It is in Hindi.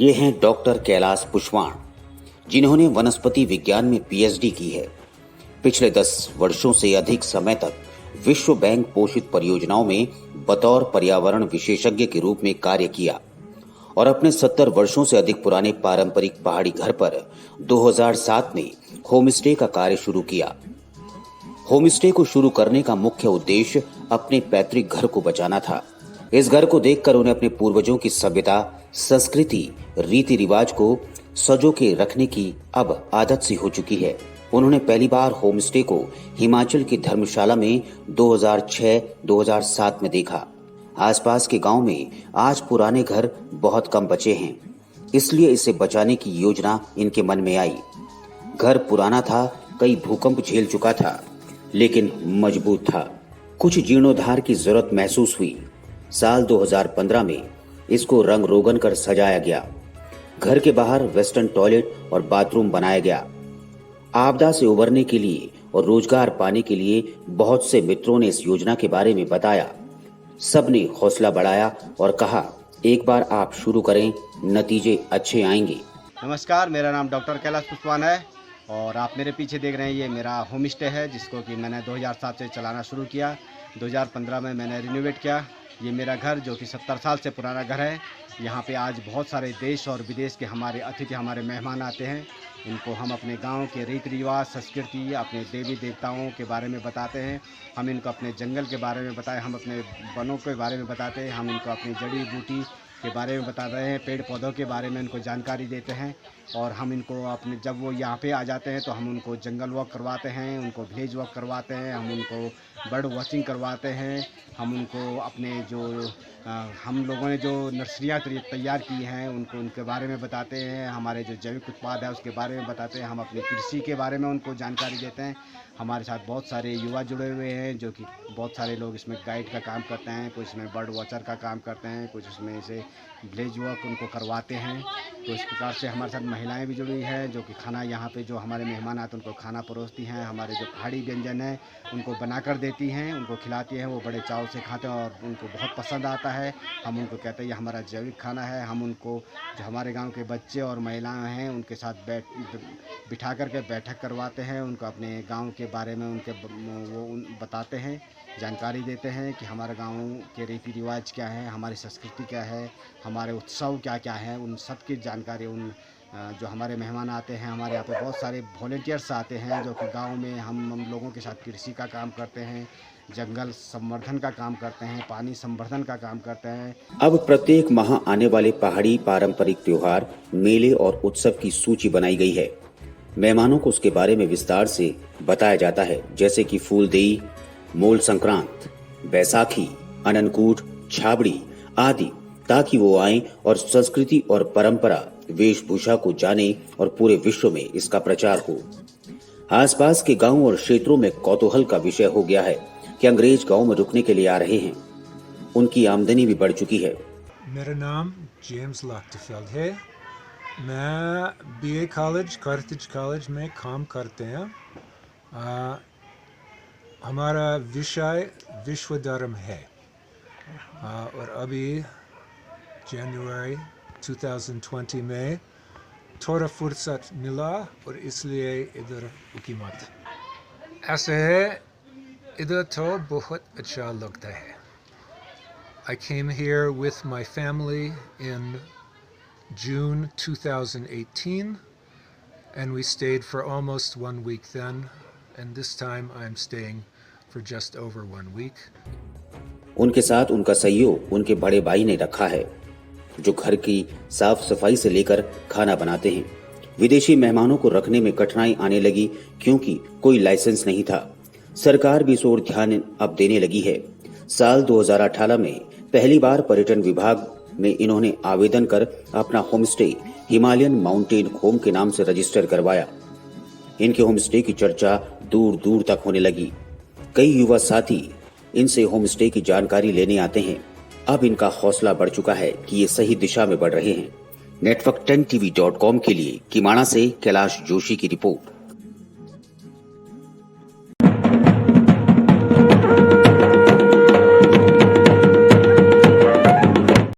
ये हैं डॉक्टर कैलाश पुष्वाण, जिन्होंने वनस्पति विज्ञान में पीएचडी की है। पिछले 10 वर्षों से अधिक समय तक विश्व बैंक पोषित परियोजनाओं में बतौर पर्यावरण विशेषज्ञ के रूप में कार्य किया और अपने 70 वर्षों से अधिक पुराने पारंपरिक पहाड़ी घर पर 2007 में होमस्टे का कार्य शुरू किया। होमस्टे को शुरू करने का मुख्य उद्देश्य अपने पैतृक घर को बचाना था। इस घर को देखकर उन्हें अपने पूर्वजों की सभ्यता, संस्कृति, रीति रिवाज को सजो के रखने की अब आदत सी हो चुकी है। उन्होंने पहली बार होमस्टे को हिमाचल की धर्मशाला में 2006-2007 में देखा। आसपास के गांव में आज पुराने घर बहुत कम बचे हैं, इसलिए इसे बचाने की योजना इनके मन में आई। घर पुराना था, कई भूकंप झेल चुका था, लेकिन मजबूत था। कुछ जीर्णोद्धार की जरूरत महसूस हुई। साल 2015 में इसको रंग रोगन कर सजाया गया। घर के बाहर वेस्टर्न टॉयलेट और बाथरूम बनाया गया। आपदा से उबरने के लिए और रोजगार पाने के लिए बहुत से मित्रों ने इस योजना के बारे में बताया। सबने हौसला बढ़ाया और कहा, एक बार आप शुरू करें, नतीजे अच्छे आएंगे। नमस्कार, मेरा नाम डॉक्टर कैलाश पुष्वाण है और आप मेरे पीछे देख रहे हैं, ये मेरा होम स्टे है जिसको कि मैंने 2007 से चलाना शुरू किया। 2015 में मैंने रिनोवेट किया। ये मेरा घर जो कि 70 साल से पुराना घर है। यहाँ पे आज बहुत सारे देश और विदेश के हमारे अतिथि, हमारे मेहमान आते हैं। इनको हम अपने गांव के रीति रिवाज, संस्कृति, अपने देवी देवताओं के बारे में बताते हैं। हम इनको अपने जंगल के बारे में बताएं, हम अपने वनों के बारे में बताते हैं, हम इनको अपनी जड़ी बूटी के बारे में बताते हैं, पेड़ पौधों के बारे में इनको जानकारी देते हैं। और हम इनको अपने, जब वो यहाँ पे आ जाते हैं तो हम उनको जंगल वॉक करवाते हैं, उनको विलेज वॉक करवाते हैं, हम उनको बर्ड वॉचिंग करवाते हैं। हम उनको अपने जो हम लोगों ने जो नर्सरियाँ तैयार की हैं उनको उनके बारे में बताते हैं। हमारे जो जैविक उत्पाद है उसके बारे में बताते हैं। हम अपनी कृषि के बारे में उनको जानकारी देते हैं। हमारे साथ बहुत सारे युवा जुड़े हुए हैं जो कि बहुत सारे लोग इसमें गाइड का काम करते हैं, कुछ इसमें बर्ड वॉचर का काम करते हैं, कुछ इसमें से विलेज वॉक उनको करवाते हैं। तो इस प्रकार से हमारे साथ महिलाएं भी जुड़ी हैं जो कि खाना, यहाँ पे जो हमारे मेहमान आते हैं उनको खाना परोसती हैं। हमारे जो पहाड़ी व्यंजन है उनको बनाकर देती हैं, उनको खिलाती हैं। वो बड़े चाव से खाते हैं और उनको बहुत पसंद आता है। हम उनको कहते हैं ये हमारा जैविक खाना है। हम उनको, जो हमारे गांव के बच्चे और महिलाएं हैं उनके साथ बिठा करके बैठक करवाते हैं। उनको अपने गांव के बारे में बताते हैं, जानकारी देते हैं कि हमारे गांव के रीति रिवाज क्या है, हमारी संस्कृति क्या है, हमारे उत्सव क्या क्या है, उन सब की जानकारी जो हमारे मेहमान आते हैं। हमारे यहाँ पे बहुत सारे वॉलंटियर्स आते हैं जो कि गांव में हम लोगों के साथ कृषि का काम करते हैं, जंगल संवर्धन का काम करते हैं, पानी संवर्धन का काम करते हैं। अब प्रत्येक माह आने वाले पहाड़ी पारंपरिक त्योहार, मेले और उत्सव की सूची बनाई गई है। मेहमानों को उसके बारे में विस्तार से बताया जाता है, जैसे कि फूलदेई, मूल संक्रांत, बैसाखी, अननकूट, छाबड़ी आदि, ताकि वो आएं और संस्कृति और परंपरा, वेशभूषा को जाने और पूरे विश्व में इसका प्रचार हो। आसपास के गांवों और क्षेत्रों में कौतूहल का विषय हो गया है कि अंग्रेज गांव में रुकने के लिए आ रहे हैं। उनकी आमदनी भी बढ़ चुकी है। मेरा नाम जेम्स लाक्टफेल्ड है। मैं बीए कॉलेज, कार्टिज कॉलेज में काम करते हैं। हमारा विषय विश्व धर्म है और अभी जनवरी 2020 में थोड़ा फुर्सत मिला और इसलिए इधर हुकूमत ऐसे है। इधर तो बहुत अच्छा लगता है। I came here with my family in June 2018 and we stayed for almost 1 week then, and this time I'm staying for just over 1 week. उनके साथ उनका सहयोग उनके बड़े भाई ने रखा है, जो घर की साफ सफाई से लेकर खाना बनाते हैं। विदेशी मेहमानों को रखने में कठिनाई आने लगी क्योंकि कोई लाइसेंस नहीं था। सरकार भी इस ओर ध्यान अब देने लगी है। साल 2018 में पहली बार पर्यटन विभाग में इन्होंने आवेदन कर अपना होमस्टे हिमालयन माउंटेन होम के नाम से रजिस्टर करवाया। इनके होमस्टे की चर्चा दूर दूर तक होने लगी। कई युवा साथी इनसे होमस्टे की जानकारी लेने आते हैं। अब इनका हौसला बढ़ चुका है कि ये सही दिशा में बढ़ रहे हैं। network10tv.com के लिए किमाणा से कैलाश जोशी की रिपोर्ट।